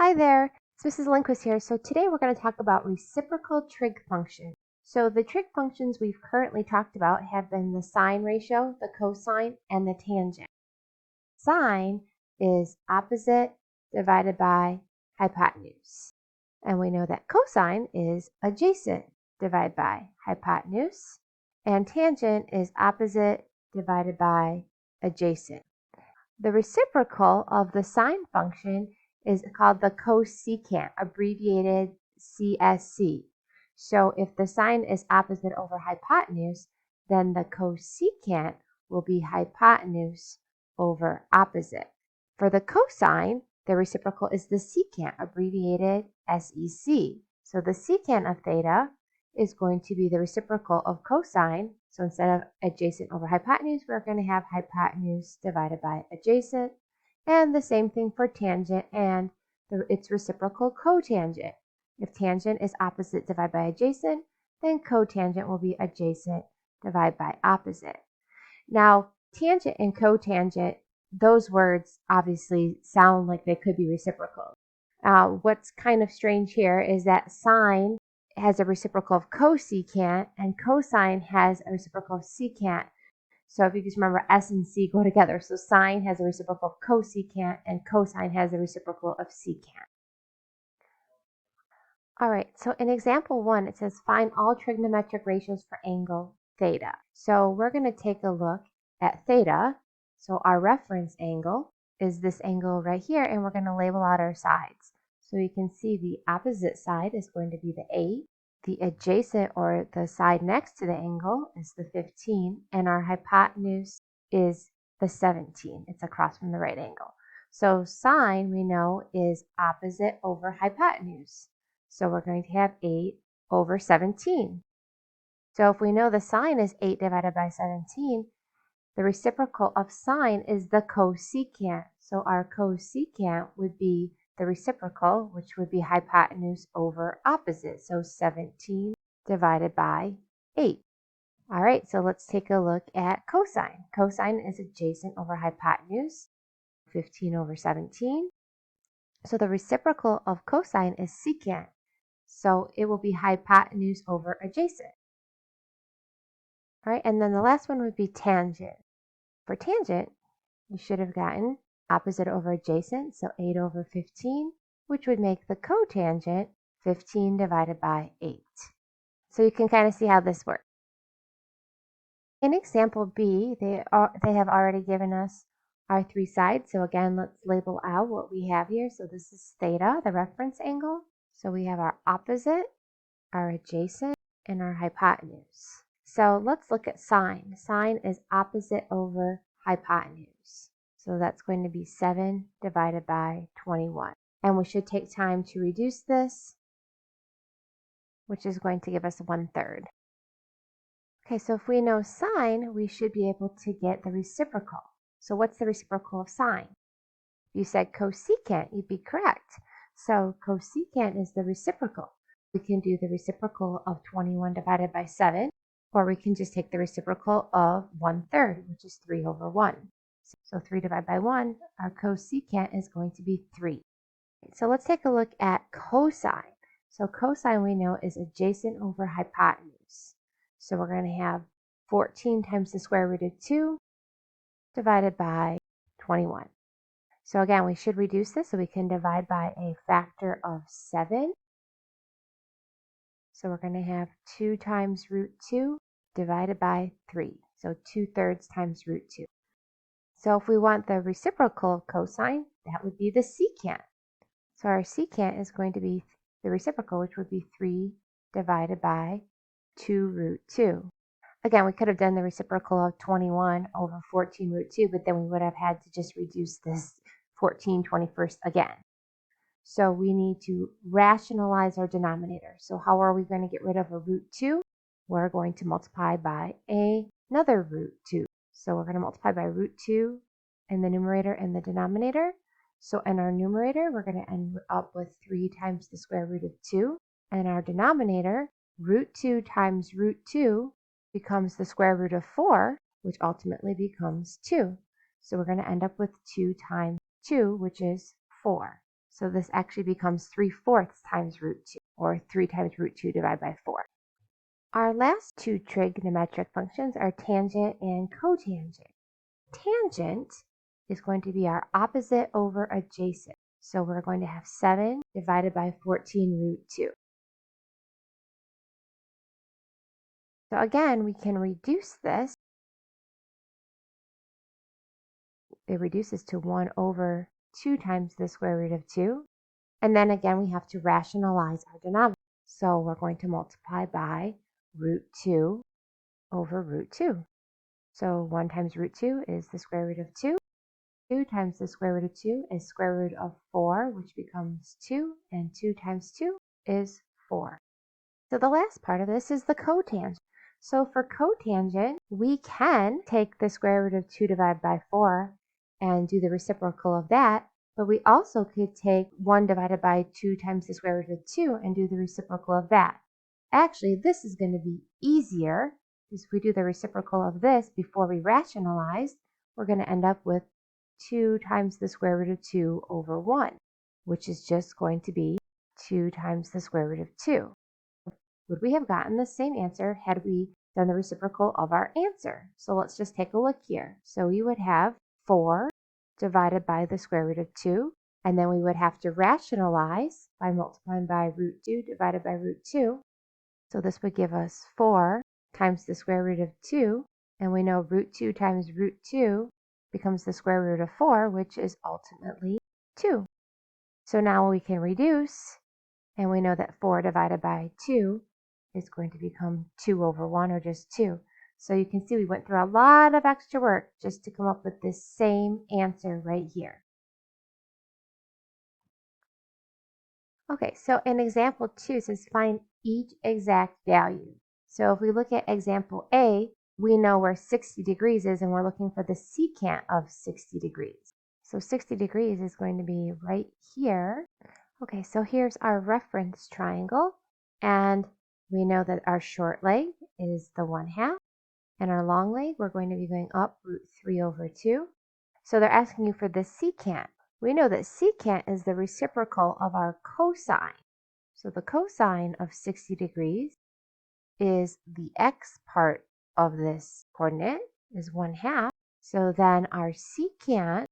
Hi there, it's Mrs. Lindquist here. So today we're going to talk about reciprocal trig functions. So the trig functions we've currently talked about have been the sine ratio, the cosine, and the tangent. Sine is opposite divided by hypotenuse. And we know that cosine is adjacent divided by hypotenuse. And tangent is opposite divided by adjacent. The reciprocal of the sine function is called the cosecant, abbreviated CSC. So if the sine is opposite over hypotenuse, then the cosecant will be hypotenuse over opposite. For the cosine, the reciprocal is the secant, abbreviated SEC. So the secant of theta is going to be the reciprocal of cosine. So instead of adjacent over hypotenuse, we're going to have hypotenuse divided by adjacent. And the same thing for tangent and its reciprocal cotangent. If tangent is opposite divided by adjacent, then cotangent will be adjacent divided by opposite. Now, tangent and cotangent, those words obviously sound like they could be reciprocal. What's kind of strange here is that sine has a reciprocal of cosecant and cosine has a reciprocal of secant. So if you just remember, S and C go together. So sine has a reciprocal of cosecant and cosine has a reciprocal of secant. All right, so in example 1, it says find all trigonometric ratios for angle theta. So we're going to take a look at theta. So our reference angle is this angle right here, and we're going to label out our sides. So you can see the opposite side is going to be the 8. The adjacent, or the side next to the angle, is the 15. And our hypotenuse is the 17. It's across from the right angle. So sine, we know, is opposite over hypotenuse. So we're going to have 8 over 17. So if we know the sine is 8 divided by 17, the reciprocal of sine is the cosecant. So our cosecant would be the reciprocal, which would be hypotenuse over opposite. So 17 divided by 8. All right, so let's take a look at cosine. Cosine is adjacent over hypotenuse, 15 over 17. So the reciprocal of cosine is secant. So it will be hypotenuse over adjacent. All right, and then the last one would be tangent. For tangent, you should have gotten opposite over adjacent, so 8 over 15, which would make the cotangent 15 divided by 8. So you can kind of see how this works. In example B, they have already given us our 3 sides. So again, let's label out what we have here. So this is theta, the reference angle. So we have our opposite, our adjacent, and our hypotenuse. So let's look at sine. Sine is opposite over hypotenuse. So that's going to be 7 divided by 21. And we should take time to reduce this, which is going to give us 1/3. Okay, so if we know sine, we should be able to get the reciprocal. So what's the reciprocal of sine? If you said cosecant, you'd be correct. So cosecant is the reciprocal. We can do the reciprocal of 21 divided by 7, or we can just take the reciprocal of 1/3, which is 3 over 1. So 3 divided by 1, our cosecant is going to be 3. So let's take a look at cosine. So cosine we know is adjacent over hypotenuse. So we're going to have 14 times the square root of 2 divided by 21. So again, we should reduce this so we can divide by a factor of 7. So we're going to have 2 times root 2 divided by 3. So 2/3 times root 2. So if we want the reciprocal of cosine, that would be the secant. So our secant is going to be the reciprocal, which would be 3 divided by 2 root 2. Again, we could have done the reciprocal of 21 over 14 root 2, but then we would have had to just reduce this 14 21st again. So we need to rationalize our denominator. So how are we going to get rid of a root 2? We're going to multiply by another root 2. So we're going to multiply by root 2 in the numerator and the denominator. So in our numerator, we're going to end up with 3 times the square root of 2. And our denominator, root 2 times root 2 becomes the square root of 4, which ultimately becomes 2. So we're going to end up with 2 times 2, which is 4. So this actually becomes 3/4 times root 2, or 3 times root 2 divided by 4. Our last two trigonometric functions are tangent and cotangent. Tangent is going to be our opposite over adjacent. So we're going to have 7 divided by 14 root 2. So again, we can reduce this. It reduces to 1 over 2 times the square root of 2. And then again, we have to rationalize our denominator. So we're going to multiply by root 2 over root 2. So 1 times root 2 is the square root of 2. 2 times the square root of 2 is square root of 4, which becomes 2. And 2 times 2 is 4. So the last part of this is the cotangent. So for cotangent, we can take the square root of 2 divided by 4 and do the reciprocal of that. But we also could take 1 divided by 2 times the square root of 2 and do the reciprocal of that. Actually, this is going to be easier, because if we do the reciprocal of this before we rationalize, we're going to end up with 2 times the square root of 2 over 1, which is just going to be 2 times the square root of 2. Would we have gotten the same answer had we done the reciprocal of our answer? So let's just take a look here. So we would have 4 divided by the square root of 2, and then we would have to rationalize by multiplying by root 2 divided by root 2. So this would give us 4 times the square root of 2, and we know root 2 times root 2 becomes the square root of 4, which is ultimately 2. So now we can reduce, and we know that 4 divided by 2 is going to become 2 over 1, or just 2. So you can see we went through a lot of extra work just to come up with this same answer right here. Okay, so in example 2, it says find each exact value. So if we look at example A, we know where 60 degrees is, and we're looking for the secant of 60 degrees. So 60 degrees is going to be right here. Okay, so here's our reference triangle, and we know that our short leg is the 1/2, and our long leg, we're going to be going up root 3 over 2. So they're asking you for the secant. We know that secant is the reciprocal of our cosine. So the cosine of 60 degrees is the x part of this coordinate, is 1/2. So then our secant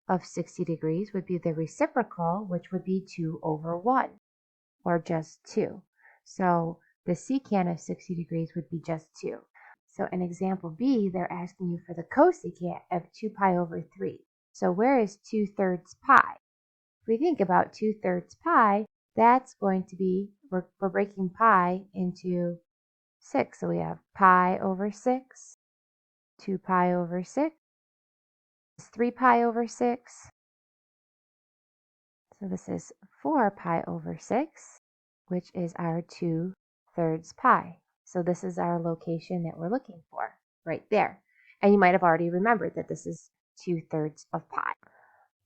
of 60 degrees would be the reciprocal, which would be 2 over 1, or just 2. So the secant of 60 degrees would be just 2. So in example B, they're asking you for the cosecant of 2 pi over 3. So where is 2/3 pi? If we think about 2/3 pi, that's going to be, we're breaking pi into 6. So we have pi over 6, 2 pi over 6, 3 pi over 6. So this is 4 pi over 6, which is our 2/3 pi. So this is our location that we're looking for, right there. And you might have already remembered that this is 2/3 of pi.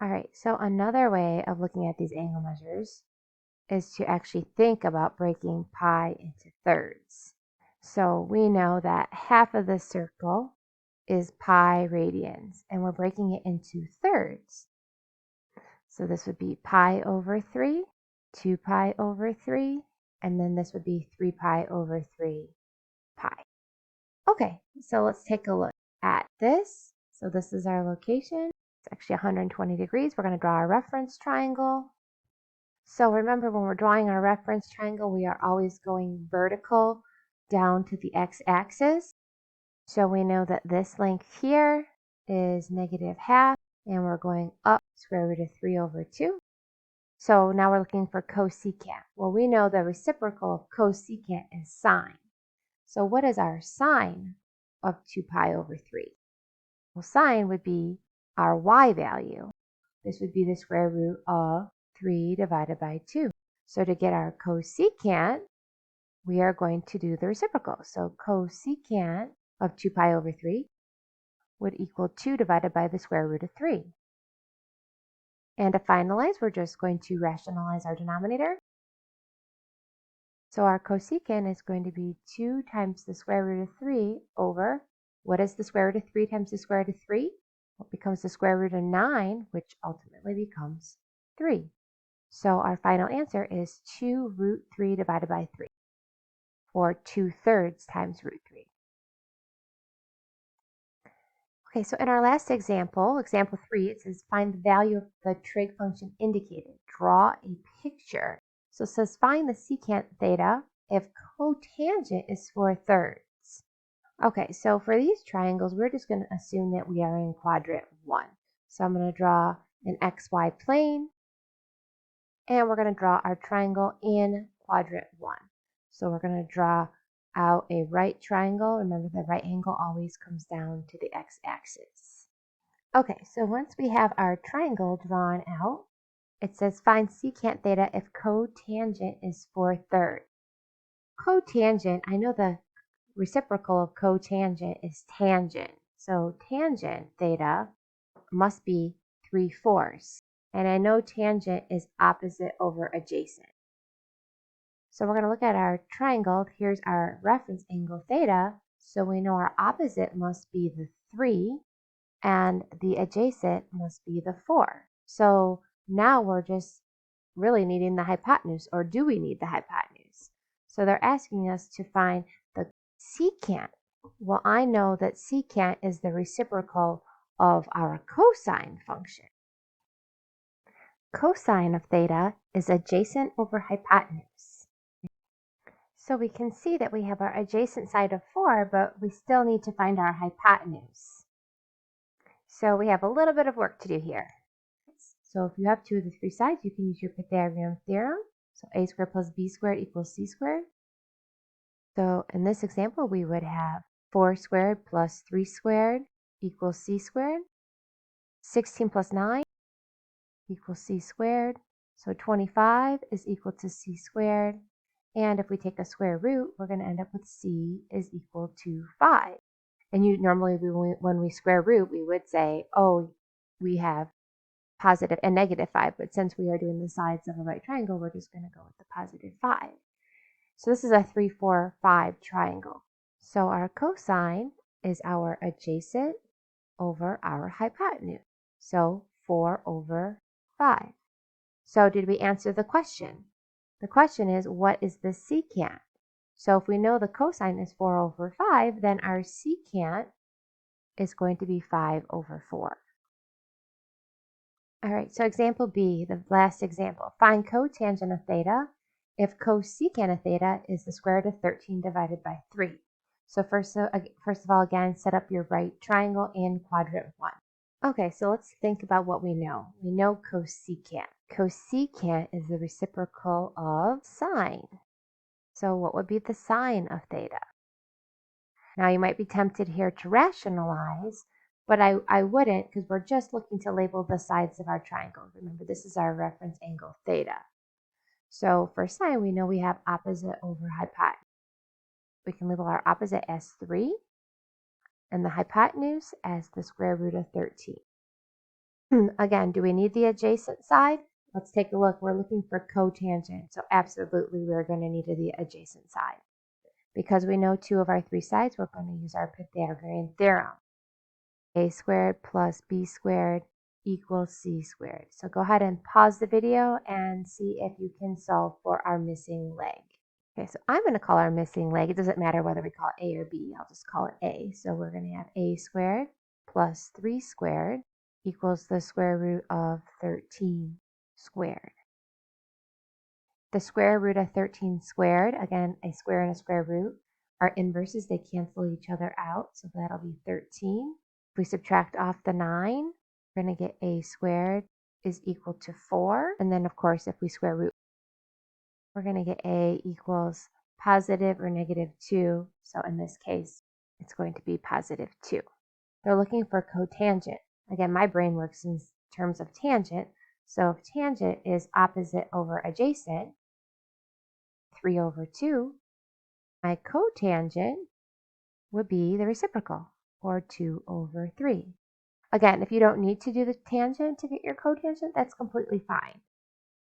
All right, so another way of looking at these angle measures is to actually think about breaking pi into thirds. So we know that half of the circle is pi radians, and we're breaking it into thirds. So this would be pi over 3, 2 pi over 3, and then this would be 3 pi over 3 pi. Okay, so let's take a look at this. So this is our location. It's actually 120 degrees. We're going to draw our reference triangle. So remember, when we're drawing our reference triangle, we are always going vertical down to the x-axis. So we know that this length here is -1/2, and we're going up square root of 3 over 2. So now we're looking for cosecant. Well, we know the reciprocal of cosecant is sine. So what is our sine of 2 pi over 3? Well, sine would be our y value. This would be the square root of 3 divided by 2. So to get our cosecant, we are going to do the reciprocal. So cosecant of 2 pi over 3 would equal 2 divided by the square root of 3. And to finalize, we're just going to rationalize our denominator. So our cosecant is going to be 2 times the square root of 3 over, what is the square root of 3 times the square root of 3? Well, it becomes the square root of 9, which ultimately becomes 3. So our final answer is 2 root 3 divided by 3, or 2/3 times root 3. Okay, so in our last example, example 3, it says find the value of the trig function indicated. Draw a picture. So it says find the secant theta if cotangent is 4/3. Okay, so for these triangles, we're just going to assume that we are in quadrant 1. So I'm going to draw an xy plane, and we're going to draw our triangle in quadrant 1. So we're going to draw out a right triangle. Remember, the right angle always comes down to the x-axis. Okay, so once we have our triangle drawn out, it says find secant theta if cotangent is 4/3. Cotangent, I know the reciprocal of cotangent is tangent. So tangent theta must be 3/4. And I know tangent is opposite over adjacent. So we're going to look at our triangle. Here's our reference angle theta. So we know our opposite must be the 3 and the adjacent must be the 4. So now we're just really needing the hypotenuse, or do we need the hypotenuse? So they're asking us to find the secant. Well, I know that secant is the reciprocal of our cosine function. Cosine of theta is adjacent over hypotenuse. So we can see that we have our adjacent side of 4, but we still need to find our hypotenuse. So we have a little bit of work to do here. So if you have 2 of the 3 sides, you can use your Pythagorean theorem. So a squared plus b squared equals c squared. So in this example, we would have 4 squared plus 3 squared equals c squared. 16 plus 9 equals c squared. So 25 is equal to c squared. And if we take a square root, we're going to end up with c is equal to 5. And normally when we square root, we would say, oh, we have positive and negative 5. But since we are doing the sides of a right triangle, we're just going to go with the positive 5. So this is a 3, 4, 5 triangle. So our cosine is our adjacent over our hypotenuse. So 4 over 5. So did we answer the question? The question is, what is the secant? So if we know the cosine is 4 over 5, then our secant is going to be 5 over 4. All right, so example B, the last example. Find cotangent of theta if cosecant of theta is the square root of 13 divided by 3. So first of all, again, set up your right triangle in quadrant 1. Okay, so let's think about what we know. We know cosecant. Cosecant is the reciprocal of sine. So what would be the sine of theta? Now you might be tempted here to rationalize, but I wouldn't, because we're just looking to label the sides of our triangle. Remember, this is our reference angle theta. So for sine, we know we have opposite over hypotenuse. We can label our opposite as 3 and the hypotenuse as the square root of 13. Again, do we need the adjacent side? Let's take a look. We're looking for cotangent, so absolutely we're going to need the adjacent side. Because we know 2 of our 3 sides, we're going to use our Pythagorean theorem. A squared plus b squared equals c squared. So go ahead and pause the video and see if you can solve for our missing leg. Okay, so I'm going to call our missing leg. It doesn't matter whether we call it A or B. I'll just call it A. So we're going to have a squared plus 3 squared equals the square root of 13 squared. The square root of 13 squared, again, a square and a square root, are inverses. They cancel each other out, so that'll be 13. If we subtract off the 9, we're going to get a squared is equal to 4. And then, of course, if we square root, we're going to get a equals positive or negative 2. So in this case, it's going to be positive 2. They're looking for cotangent. Again, my brain works in terms of tangent. So if tangent is opposite over adjacent, 3 over 2, my cotangent would be the reciprocal, or 2 over 3. Again, if you don't need to do the tangent to get your cotangent, that's completely fine.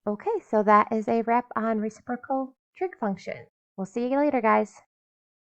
Okay, so that is a wrap on reciprocal trig function. We'll see you later, guys.